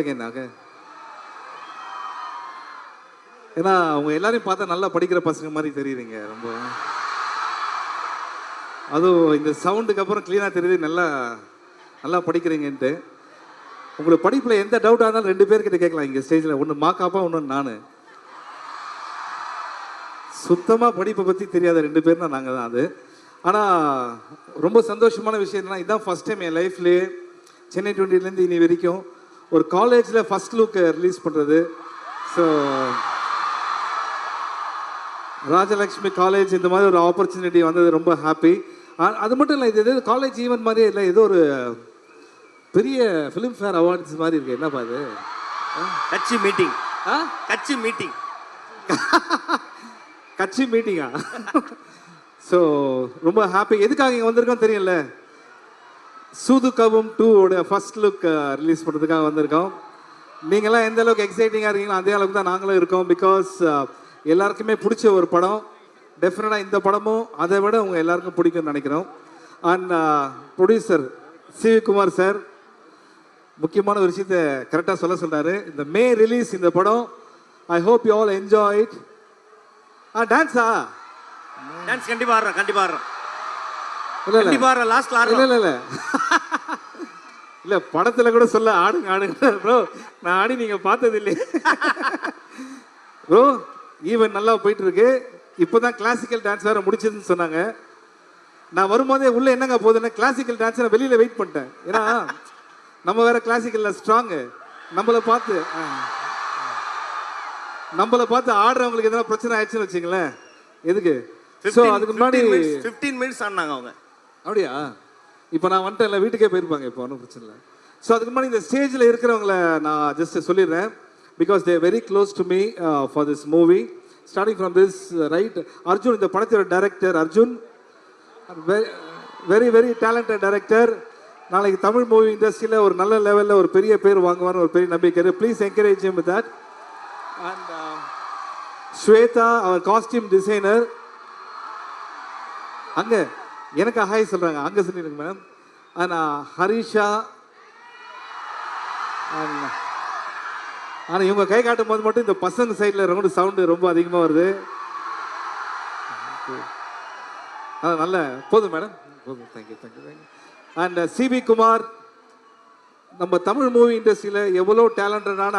Second ஆக. ஏன்னா அவங்க எல்லாரையும் பார்த்தா நல்லா படிக்கிற பசங்க மாதிரி தெரியுறீங்க ரொம்ப. அதுவும் இந்த சவுண்டுக்கு அப்புறம் கிளீனாக தெரியுது நல்லா நல்லா படிக்கிறீங்கன்ட்டு. உங்களுக்கு படிப்பில் எந்த டவுட்டாக இருந்தாலும் 2 பேர்கிட்ட கேட்கலாம் இங்கே ஸ்டேஜில். ஒன்று மாக்காப்பா, ஒன்று நான். சுத்தமாக படிப்பை பற்றி தெரியாத 2 பேர் தான் நாங்கள் தான் அது. ஆனால் ரொம்ப சந்தோஷமான விஷயம் என்னன்னா, இதுதான் ஃபஸ்ட் டைம் என் லைஃப்லேயே சென்னை 20லேருந்து இனி வரைக்கும் ஒரு காலேஜில் ஃபஸ்ட் லுக் ரிலீஸ் பண்ணுறது. ஸோ ராஜலக்ஷ்மி காலேஜ் இந்த மாதிரி ஒரு ஆப்பர்ச்சுனிட்டி வந்தது ரொம்ப ஹாப்பி. அது மட்டும் இல்லை, இது எது காலேஜ் ஈவெண்ட் மாதிரியே இல்லை, ஏதோ ஒரு பெரிய ஃபிலிம்ஃபேர் அவார்ட்ஸ் மாதிரி இருக்கு. என்னப்பா அது? கட்சி மீட்டிங். கட்சி மீட்டிங். கட்சி மீட்டிங்கா? ஸோ ரொம்ப ஹாப்பி. எதுக்காக இங்கே வந்திருக்கோம் தெரியல. சூதுகவும் 2 ஃபர்ஸ்ட் லுக் ரிலீஸ் பண்ணுறதுக்காக வந்திருக்கோம். நீங்களாம் எந்த அளவுக்கு எக்ஸைட்டிங்காக இருக்கீங்களோ அதே அளவுக்கு தான் நாங்களும் இருக்கோம். பிகாஸ் எல்லாருக்குமே பிடிச்ச ஒரு படம். டெஃபினட்டாக இந்த படமும் அதை விட உங்கள் எல்லாருக்கும் பிடிக்கும்னு நினைக்கிறோம். And producer C Kumar sir முக்கியமான ஒரு விஷயத்தை கரெக்டாக சொல்கிறாரு. இந்த மே ரிலீஸ் இந்த படம். I hope you all enjoy it. டான்ஸா? டான்ஸ் கண்டிப்பாக ஆடுறோம், கண்டிப்பாக ஆடுறோம். இல்லை லாஸ்ட்ல இல்லை இல்லை இல்லை இல்லை, படத்தில் கூட சொல்ல ஆடுங்க ஆடுங்க ப்ரோ. நான் ஆடி நீங்கள் பார்த்தது இல்லையே ப்ரோ. ஈவென்ட் நல்லா போயிட்டு இருக்கு. இப்போதான் கிளாசிக்கல் டான்ஸ் வேற முடிச்சதுன்னு சொன்னாங்க. நான் வரும்போதே உள்ள என்னங்க போகுதுன்னா கிளாசிக்கல் டான்ஸ் நான் வெளியில வெயிட் பண்ணிட்டேன். ஏன்னா நம்ம வேற கிளாசிக்கல்ல ஸ்ட்ராங்கு. நம்மளை பார்த்து ஆடுறவங்களுக்கு எதனா பிரச்சனை ஆயிடுச்சுன்னு வச்சுங்களேன். எதுக்கு? ஸோ அதுக்கு முன்னாடி 15 மினிட்ஸ் ஆனாங்க அவங்க. அப்படியா? இப்போ நான் வந்துட்டேன், இல்லை வீட்டுக்கே போயிருப்பாங்க. இப்போ ஒன்றும் பிரச்சனை இல்லை. ஸோ அதுக்கு முன்னாடி இந்த ஸ்டேஜில் இருக்கிறவங்கள நான் ஜஸ்ட் சொல்லிடுறேன். Because they are very close to me for this movie. Starting from this right, Arjun, இந்த படத்தோட director Arjun, very very talented director. நாளைக்கு தமிழ் மூவி இண்டஸ்ட்ரியில் ஒரு நல்ல லெவலில் ஒரு பெரிய பேர் வாங்குவார்னு ஒரு பெரிய நம்பிக்கை. Please encourage him with that. And Shweta, அவர் காஸ்டியூம் டிசைனர். அங்கே எனக்கு ஹாய் சொல்கிறாங்க, அங்கே சொல்லிடுங்க மேடம். அண்ட் ஹரிஷா. ஆனால் இவங்க கை காட்டும் போது மட்டும் இந்த பசங்க சைடில் ரொம்ப சவுண்டு ரொம்ப அதிகமாக வருது. நல்ல போதும் மேடம், போதும். Thank you thank you thank you. And Sibi Kumar, நம்ம தமிழ் மூவி இண்டஸ்ட்ரியில் எவ்வளோ டேலண்டடான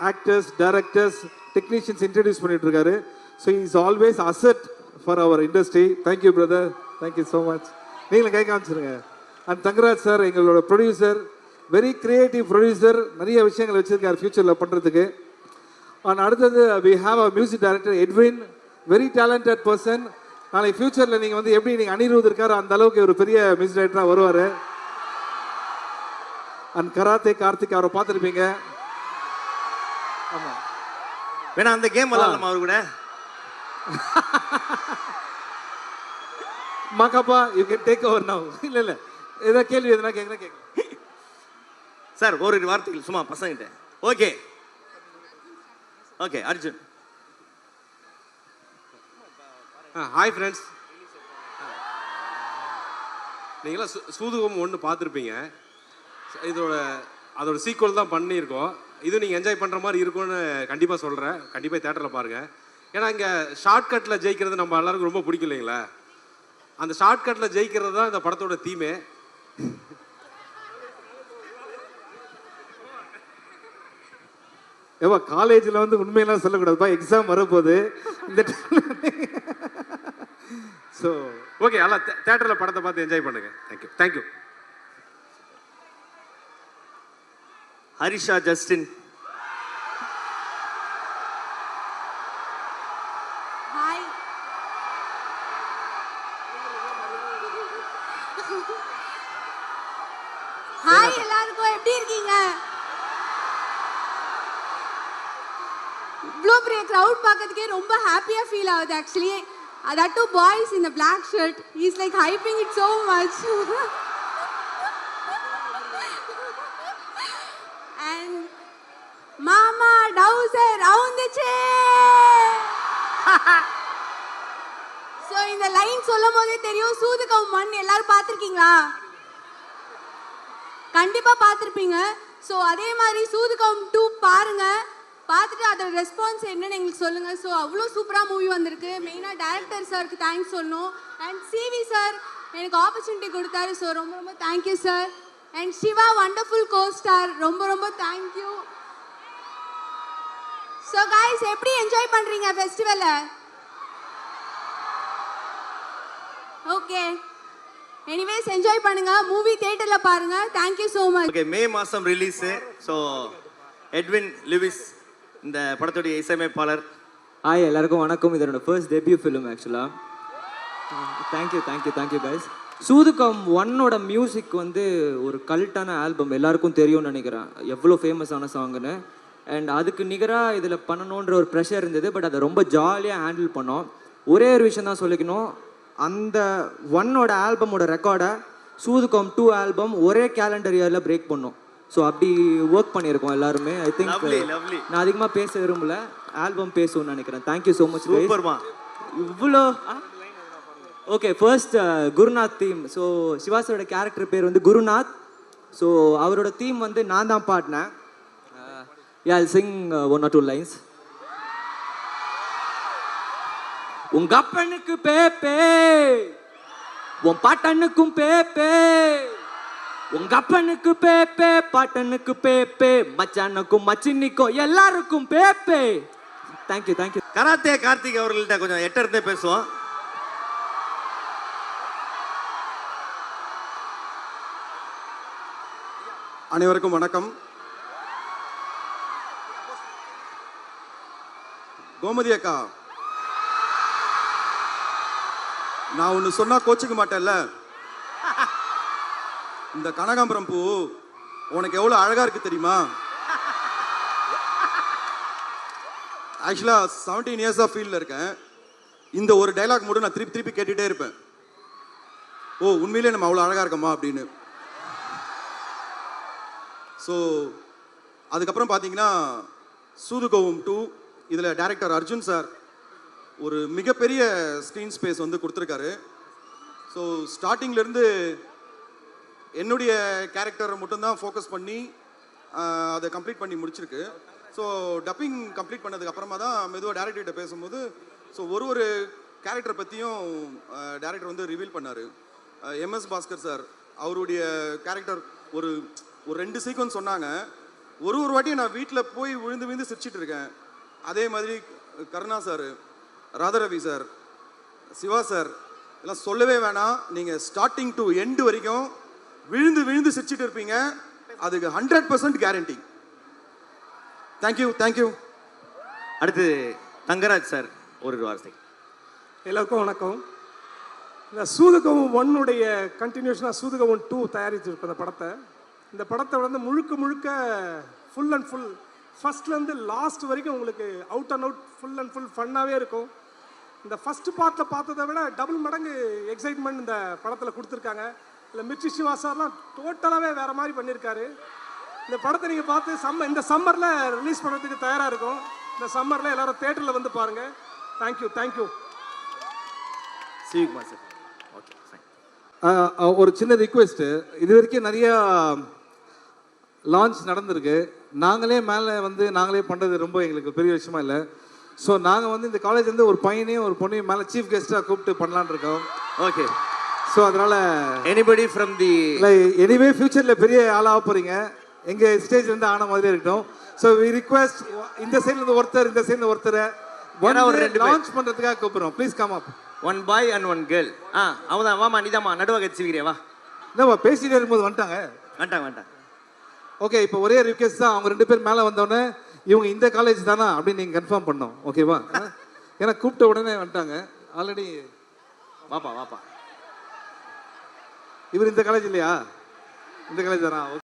ஆக்டர்ஸ், டைரக்டர்ஸ், டெக்னீஷியன்ஸ் இன்ட்ரடியூஸ் பண்ணிட்டு இருக்காரு. So is always asset for our industry. Thank you brother, thank you so much. நீங்களும் கை காமிச்சிருங்க. அண்ட் தங்கராஜ் சார், எங்களோட ப்ரொடியூசர், வெரி கிரியேட்டிவ் ப்ரொடியூசர், நிறைய விஷயங்கள் வச்சுருக்கார் ஃபியூச்சரில் பண்ணுறதுக்கு. அண்ட் அடுத்தது we have a music director Edwin, very talented person. நாளைக்கு ஃபியூச்சரில் நீங்கள் வந்து எப்படி நீங்கள் அனிருத் இருக்காரு அந்த அளவுக்கு ஒரு பெரிய மியூசிக் டைரக்டராக வருவார். அண்ட் கராத்தே கார்த்திக், அவரை பார்த்துருப்பீங்க. ஆமாம், வேணா அந்த கேம் விளாடலாமா அவர் கூட? Ma Ka Pa, you can take over now. இல்லை இல்லை, ஏதாவது கேள்வி எதுனா கேட்க சார் ஒரு வார்த்தைகள் சும்மா பசங்கிட்ட. Okay okay Arjun. Hi friends, நீங்களாம் சூதுகம் 1 பார்த்துருப்பீங்க. அதோட சீக்குவல் தான் பண்ணியிருக்கோம். இது நீங்கள் என்ஜாய் பண்ணுற மாதிரி இருக்கும்னு கண்டிப்பாக சொல்கிறேன். கண்டிப்பாக தேட்டரில் பாருங்கள். ஏன்னா இங்கே ஷார்ட்கட்டில் ஜெயிக்கிறது நம்ம எல்லாருக்கும் ரொம்ப பிடிக்கும் இல்லைங்களா? அந்த ஷார்ட்கட்டில் ஜெயிக்கிறது தான் இந்த படத்தோட தீமே. ஏவா காலேஜில் வந்து உண்மையெல்லாம் சொல்லக்கூடாதுப்பா, எக்ஸாம் வரப்போகுது இந்த. ஸோ ஓகே, எல்லாம் தேட்டரில் படத்தை பார்த்து என்ஜாய் பண்ணுங்க. Thank you thank you. Harisha Justin. Hi. Hi எல்லாருக்கும், எப்படி இருக்கீங்க? இவ்வளோ பெரிய க்ரௌட் பார்க்கறதுக்கே ரொம்ப ஹாப்பியாக ஃபீல் ஆகுது actually. that two boys in the black shirt, he's like hyping it so much. And mama dowser round the chair. So இந்த லைன் சொல்லும்போதே தெரியும் சூதுகவும் மண் எல்லாரும் பார்த்திருக்கீங்களா? கண்டிப்பா பார்த்திருப்பீங்க. ஸோ அதே மாதிரி சூதுகம் 2 பாருங்க, பார்த்துட்டு அதோட ரெஸ்பான்ஸ் என்னன்னு எங்களுக்கு சொல்லுங்க. ஸோ அவ்வளோ சூப்பராக மூவி வந்திருக்கு. மெயினாக டைரக்டர் சாருக்கு தேங்க்ஸ் சொல்லணும். அண்ட் சிவி சார் எனக்கு ஆப்பர்ச்சுனிட்டி கொடுத்தாரு. ஸோ ரொம்ப ரொம்ப thank you sir. And Siva wonderful costar, ரொம்ப ரொம்ப தேங்க்யூ. ஸோ காய்ஸ், எப்படி என்ஜாய் பண்ணுறீங்க ஃபெஸ்டிவலை? ஓகே, எனிவேஸ் என்ஜாய் பண்ணுங்க, மூவி தியேட்டர்ல பாருங்க. Thank you so much. Okay, May மாசம் ரிலீஸ். ஸோ எட்வின் லூயிஸ் இந்த படத்துடைய இசையமைப்பாளர். ஹாய், எல்லாருக்கும் வணக்கம். இது என்னோட ஃபர்ஸ்ட் டெபியூ ஃபிலிம் ஆக்சுவலாக. Thank you guys. சூதுகம் 1ஓட மியூசிக் வந்து ஒரு கல்ட்டான ஆல்பம், எல்லாருக்கும் தெரியும்னு நினைக்கிறேன் எவ்வளோ ஃபேமஸான சாங்குன்னு. அண்ட் அதுக்கு நிகராக இதில் பண்ணணுன்ற ஒரு ப்ரெஷர் இருந்தது. பட் அதை ரொம்ப ஜாலியாக ஹேண்டில் பண்ணோம். ஒரே ஒரு விஷயம் தான் சொல்லிக்கணும், அந்த 1ஓட ஆல்பமோட ரெக்கார்டை சூதுகம் 2 ஆல்பம் ஒரே கேலண்டர் இயரில் பிரேக் பண்ணோம். ஸோ அப்படி ஒர்க் பண்ணியிருக்கோம் எல்லாருமே. ஐ திங்க் நான் அதிகமாக பேச விரும்பல, ஆல்பம் பேசணும்னு நினைக்கிறேன். Thank you so much. இவ்வளோ okay. First Gurunath theme. So சிவாசரோட கேரக்டர் பேர் வந்து குருநாத். ஸோ அவரோட தீம் வந்து நான் தான் பாடினேன். I'll sing 1 or 2 lines. உங்க அப்பனுக்கு பேப்பே, உன் பாட்டனுக்கும் பேப்பே, உங்க அப்பனுக்கு பேப்பே, பாட்டனுக்கு பேப்பே, மச்சானுக்கும் மச்சினிக்கும் எல்லாருக்கும் பேப்பே. தேங்க்யூ. கராத்தே கார்த்திக் அவர்கள்ட்ட கொஞ்சம் எட்டர்த்தே பேசுவோம். அனைவருக்கும் வணக்கம். கோமதி அக்கா, நான் ஒன்று சொன்னா கோச்சுக்க மாட்டேன்ல. இந்த கனகாம்பரம் பூ உனக்கு எவ்வளோ அழகா இருக்கு தெரியுமா? ஆக்சுவலா 17 இயர்ஸாக ஃபீல்டில் இருக்கேன். இந்த ஒரு டைலாக் மட்டும் நான் திருப்பி கேட்டுட்டே இருப்பேன். ஓ, உண்மையிலே நம்ம அவ்வளோ அழகா இருக்கோமா அப்படின்னு. ஸோ அதுக்கப்புறம் பார்த்தீங்கன்னா சூதுகம் 2 இதில் டைரக்டர் அர்ஜுன் சார் ஒரு மிகப்பெரிய ஸ்க்ரீன் ஸ்பேஸ் வந்து கொடுத்துருக்காரு. ஸோ ஸ்டார்டிங்லேருந்து என்னுடைய கேரக்டரை மட்டும்தான் ஃபோக்கஸ் பண்ணி அதை கம்ப்ளீட் பண்ணி முடிச்சிருக்கு. ஸோ டப்பிங் கம்ப்ளீட் பண்ணதுக்கு அப்புறமா தான் மெதுவாக டேரக்டர்கிட்ட பேசும்போது ஸோ ஒரு கேரக்டரை பற்றியும் டேரக்டர் வந்து ரிவீல் பண்ணார். எம்எஸ் பாஸ்கர் சார் அவருடைய கேரக்டர் ஒரு 2 சீக்வன்ஸ் சொன்னாங்க. ஒரு வாட்டியும் நான் வீட்டில் போய் விழுந்து சிரிச்சிட்டு இருக்கேன். அதே மாதிரி Karuna sir, Radharavi sir, Siva sir எல்லாம் சொல்லவே வேணாம். நீங்கள் ஸ்டார்டிங் டு எண்டு வரைக்கும் விழுந்து சிரிச்சிட்டு இருப்பீங்க. அதுக்கு 100% கேரண்டி. தேங்க்யூ. அடுத்து தங்கராஜ் சார் ஒரு வார்த்தை. எல்லாருக்கும் வணக்கம். இந்த சூதுகம் 1உடைய கண்டினியூஷனாக சூதுகம் 2 தயாரிச்சிருப்பேன். இந்த படத்தை வந்து முழுக்க ஃபுல் அண்ட் ஃபுல் ஃபர்ஸ்ட்லேருந்து லாஸ்ட் வரைக்கும் உங்களுக்கு out and out full and full ஃபன்னாகவே இருக்கும். இந்த ஃபஸ்ட்டு பார்ட்டில் பார்த்ததை விட டபுள் மடங்கு எக்ஸைட்மெண்ட் இந்த படத்தில் கொடுத்துருக்காங்க. இல்லை மிர்ச்சி சிவா சார்லாம் டோட்டலாகவே வேறு மாதிரி பண்ணியிருக்காரு. இந்த படத்தை நீங்கள் பார்த்து இந்த சம்மரில் ரிலீஸ் பண்ணுறதுக்கு தயாராக இருக்கும். இந்த சம்மரில் எல்லாரும் தேட்டரில் வந்து பாருங்கள். தேங்க்யூ. சிவிகுமார் சார். ஓகே, ஒரு சின்ன ரிக்வெஸ்ட்டு. இது வரைக்கும் நிறையா லான்ச் நடந்திருக்கு. நாங்களே மேலே வந்து நாங்களே பண்ணுறது ரொம்ப எங்களுக்கு பெரிய விஷயமா இல்லை. ஸோ நாங்கள் வந்து இந்த காலேஜ்லேருந்து ஒரு பையனையும் ஒரு பொண்ணையும் மேலே சீஃப் கெஸ்ட்டாக கூப்பிட்டு பண்ணலான்னு இருக்கோம். ஓகே. ஸோ அதனால் எனிபடி ஃப்ரம் தி இல்லை, எனிவே ஃபியூச்சரில் பெரிய ஆளாக போகிறீங்க. எங்கள் ஸ்டேஜ்லேருந்து ஆன மாதிரியே இருக்கட்டும். ஸோ வி ரிக்வெஸ்ட் இந்த சைட்லேருந்து ஒருத்தர், இந்த சைட்லேருந்து ஒருத்தரை லான்ச் பண்ணுறதுக்காக கூப்பிட்றோம். Please come up. 1 boy and 1 girl. அவதான் வாமா, நீதாம்மா நடுவாக வச்சுக்கிறே வா. என்னப்பா பேசிட்டே இருக்கும்போது வந்துட்டாங்க. ஓகே, இப்போ ஒரே ரிக்வெஸ்ட் தான். அவங்க 2 பேர் மேலே வந்தோடனே இவங்க இந்த காலேஜ் தானா அப்படின்னு நீங்கள் கன்ஃபார்ம் பண்ணோம். ஓகேவா? ஏன்னா கூப்பிட்ட உடனே வந்துட்டாங்க. ஆல்ரெடி வாப்பா. இவர் இந்த காலேஜ் இல்லையா? இந்த காலேஜ் தானா?